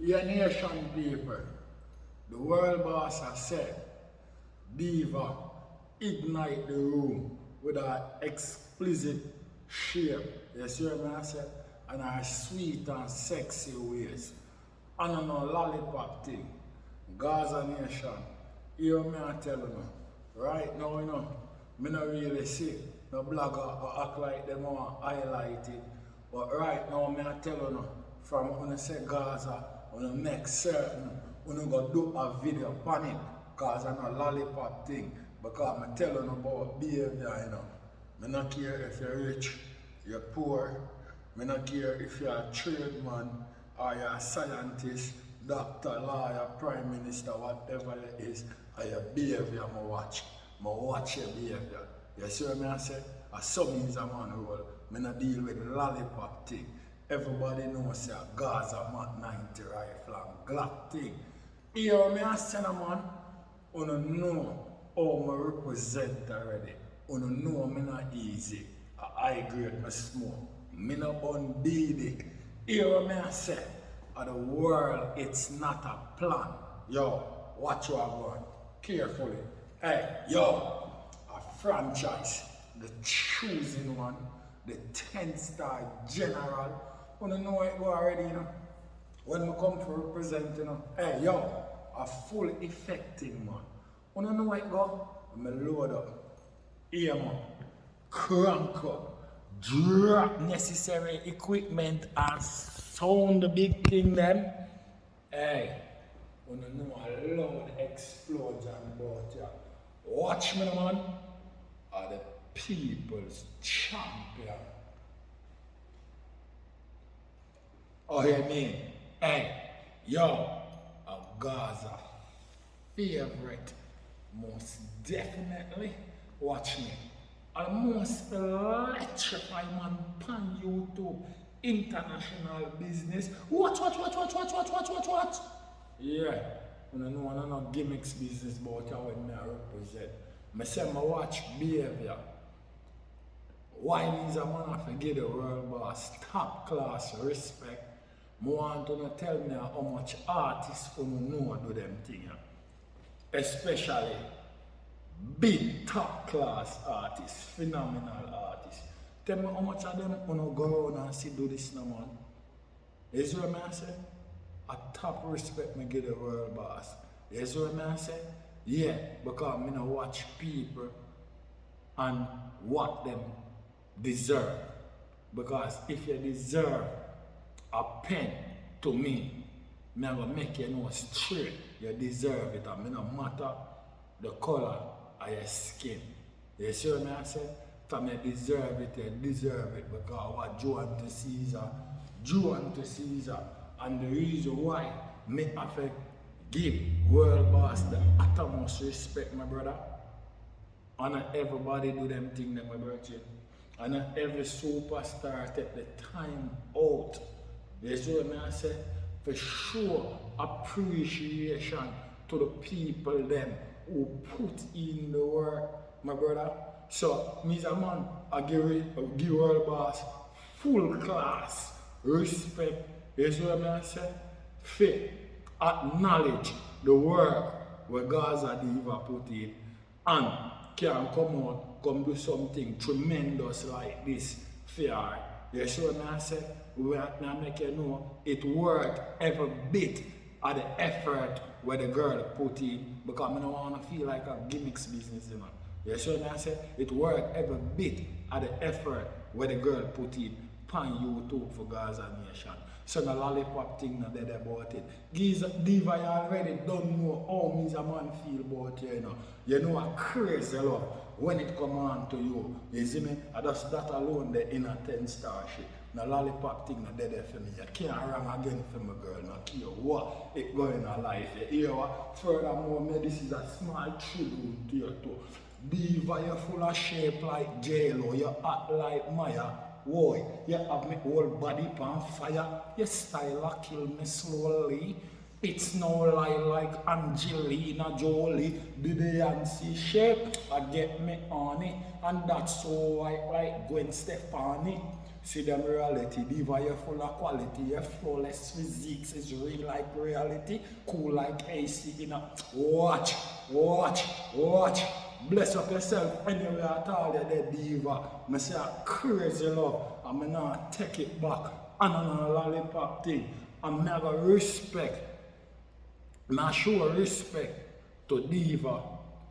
Your nation people, the world boss has said, diva, ignite the room with her explicit shape. You see what I said? And her sweet and sexy ways. And on a lollipop thing. Gaza nation, hear me I tell you, right now, me not really see no blogger or act like them want highlight it. But right now, me I tell you, from when I say Gaza, when I make certain, when I go do a video on it, cause I'm a lollipop thing. Because I tell you about behavior, Me not care if you're rich, you're poor. Me not care if you're a tradesman or you're a scientist, doctor, lawyer, prime minister, whatever it is, or your behavior I watch. I watch your behavior. You see what I say? As some means I'm on roll. I not deal with lollipop thing. Everybody knows a Gaza Mat 90 rifle and Glock thing. You hear me I say, man? You know how I represent already. You know me not easy. I grade my smoke. Me not on baby. You hear me I say? Of the world, it's not a plan. Yo, watch what I'm going. Carefully. Hey, yo, a franchise, the choosing one, the 10-star general. You know it go already, When we come for represent, Hey, yo, a full effecting man. You know it go? Me load up, aim up, crank up, drop necessary equipment and sound the big thing them. Hey, you know a loud explosion about ya. Watch me, man. Are the people's champion. Oh, you mean? Hey, yo, a Gaza favorite, most definitely. Watch me. A most electrifying man pan YouTube. International business. What? Yeah. You know, I no gimmicks business about how when I represent. I say I watch behavior. Why means a man have to give the world boss top class respect. I want to tell me how much artists who know do them things. Especially big top class artists, phenomenal artists. Tell me how much of them wanna go around and see do this now, man. You see what I say? A top respect me give the world boss. You see what I say? Yeah, because me no watch people and what them deserve. Because if you deserve a pen to me, me I gonna make you know straight you deserve it, and me no matter the color of your skin. You see what I say? From you deserve it, because what Jew unto Caesar, and the reason why me have to give world boss the utmost respect, my brother. And not everybody do them thing, my brother. And not every superstar take the time out. You see what I say? For sure, appreciation to the people them who put in the work, my brother. So, me as a man, I give world boss full class respect. You see what I say? Faith, acknowledge the work where Gaza Diva put in, and can come do something tremendous like this for her. You see what I say? We have to make you know it worth every bit of the effort where the girl put in, because I don't want to feel like a gimmicks business, You see what I say? It worth every bit of the effort where the girl put in on YouTube for Gaza Nation. So the lollipop thing not dead about it. Diva, you already don't know how me as a man feel about you, You know a crazy love when it come on to you. You see me? And that's that alone the inner 10-star shit. The lollipop thing not dead for me. You can't run again for my girl. No care what it going in her life. You hear what? Furthermore, me, this is a small tribute to you too. Diva, you're full of shape like J-Lo. You act like Maya. Boy, you have me whole body on fire. Your style a kill me slowly. It's no lie like Angelina Jolie. The Beyonce shape, I get me on it. And that's so white like Gwen Stefani. see them reality. Diva, you're full of quality, you're flawless physiques is real like reality, cool like AC, you know. Watch. Bless up yourself anywhere at all, you're the diva. I say a crazy love, and I not take it back. And on a lollipop thing. And I have respect. And I show respect to Diva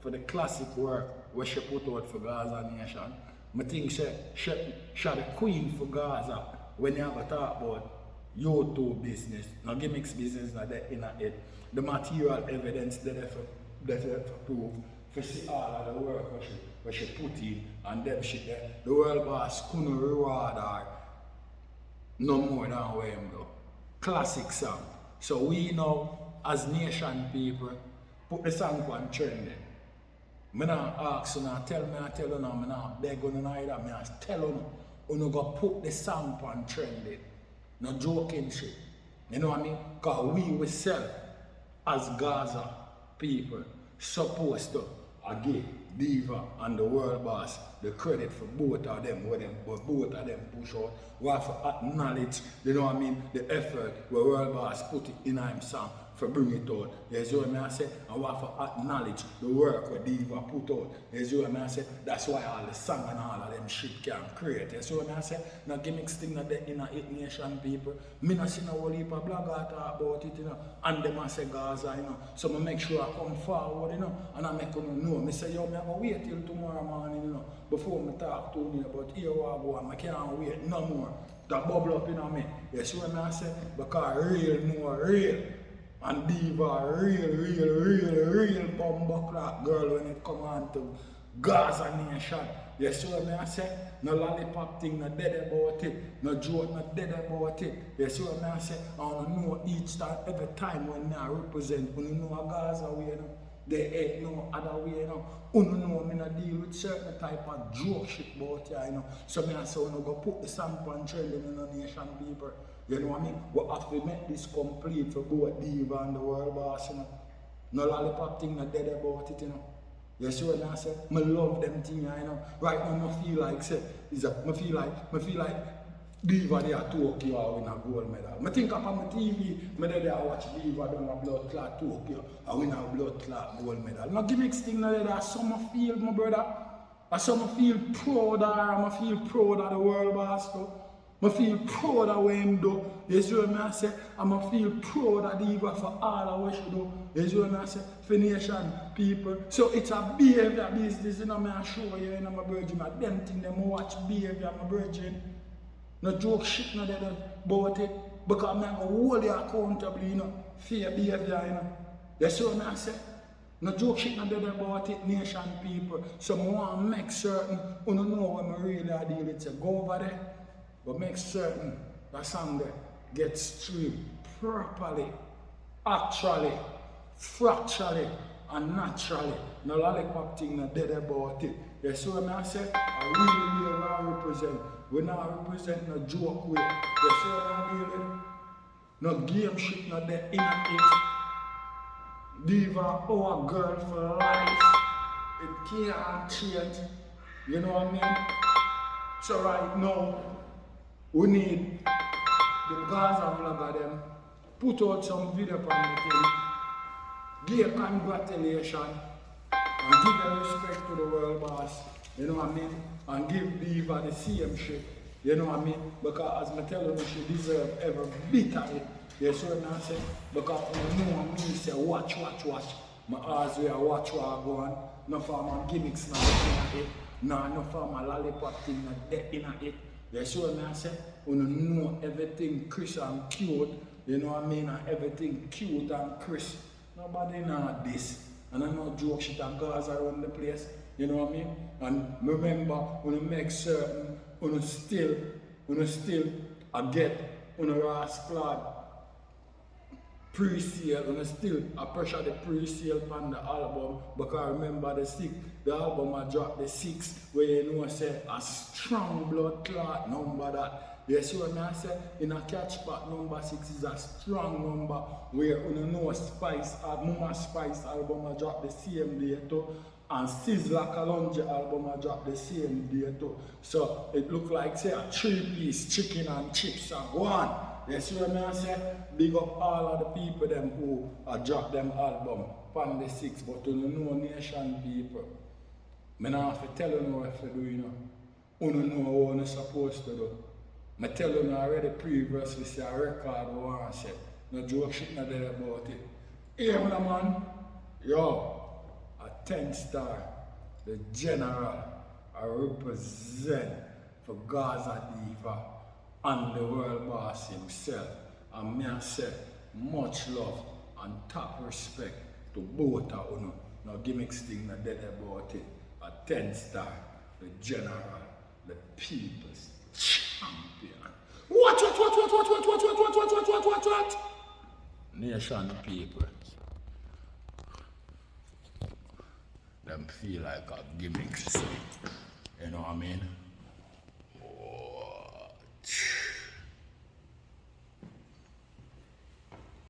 for the classic work where she put out for Gaza Nation. I think she the queen for Gaza when you have a talk about YouTube business, no gimmicks business like that in it. The material evidence that they prove for see all of the work where she put in and them shit there. The world boss couldn't reward her no more than what him do. Classic song. So we know as nation people put the song on trending. I not ask you, I tell you now, I not beg you either, I tell you go put the song on trending. No joking shit. You know what I mean? Because we self as Gaza people supposed to give Diva and the world boss the credit for both of them, both of them push out. We have to acknowledge, you know what I mean, the effort where world boss put it in him song for bring it out. You see what I say? And we have to acknowledge the work where Diva put out. You see what I say? That's why all the song and all of them shit can create. You see what I say? Now gimmicks thing that they in a hit nation people. Me not see no whole heap of blogger talk about it, you know. And them say Gaza, you know. So I make sure I come forward, you know, and I make them know. I say, yo, I have to wait till tomorrow morning, you know, before I talk to you about here I go and I can't wait no more. That bubble up in me. You see what I say? Because real know real. And Diva real bumbuckler girl when it come on to Gaza Nation. You see what I say? No lollipop thing, no dead about it. No joke, no dead about it. You see what I say? I know each time, every time when I represent, when you know a Gaza way, you know, there ain't no other way, you know. You know me not deal with certain type of joke shit about you, you know. So I say, you go put the sample and trending in the nation people. You know what I mean? We have to make this complete for both Diva and the world boss, you know. No lollipop thing not dead about it, you know. You see what I say? I love them things, you know. Right now I feel like I feel like Diva they are Tokyo win a gold medal. I think upon my TV, I watch Diva down a blood clot Tokyo I win a blood clot gold medal. Now gimmicks thing now that some feel, my brother. And some feel proud I feel proud of the world boss too. I feel proud of what him do. You see what I say? I feel proud of Diva for all of what she do. You see what I say? For nation people. So it's a behavior business, you know, I show you, you know, my virgin. Them thing them watch behavior, my virgin. No joke shit no there about it. Because I'm going to hold you accountable, you know, for your behavior, you know. You see what I say? No joke shit no there about it, nation people. So I want to make certain, you know what I really deal with. So go over there. But make certain that song there gets streamed properly, actually, fracturally, and naturally. No lollipop thing not dead about it. You see what I say? I really want to represent. We not represent no joke way. You see what I mean? No game shit not there in it. Diva, our girl for life. It can't change. You know what I mean? So right now, we need the Gaza vlogger them put out some video on the thing, give congratulations and give a respect to the world boss, you know what I mean? And give Diva the same shit, you know what I mean? Because as I tell you, she deserves every bit of it. You see what I say? Because you know me say watch. My eyes will watch what I go on. No for my gimmicks not in it. No for my lollipop thing not dead in it. You see what I say? You know everything crisp and cute, you know what I mean? And everything cute and crisp. Nobody know this. And I know joke shit and Gaza around the place, you know what I mean? And remember, when you make certain, when you still get rascal pre-sale, and still I pressure the pre-sale on the album, because remember the album I dropped the 6th, where you know say a strong blood clot number that You see what I say? In a catch back number 6 is a strong number where you know Spice, Mama Spice album I drop the same day too. And Sizzla Kalonji album I drop the same day too. So it look like say a 3-piece chicken and chips and one. You see what I say? Big up all of the people them who drop them album on the 6th, but you know nation people. I don't have to tell you what to do, you know. You don't know what you're supposed to do. I tell you already previously, say a record what I said. No joke shit not there about it. Hey man, yo, a 10 star, the general, I represent for Gaza Diva and the world boss himself. And me I say, much love and top respect to both of you. No gimmicks thing not there about it. A 10 star, the general, the people's champion. What? Nation people. Them feel like a gimmicks. You know what I mean?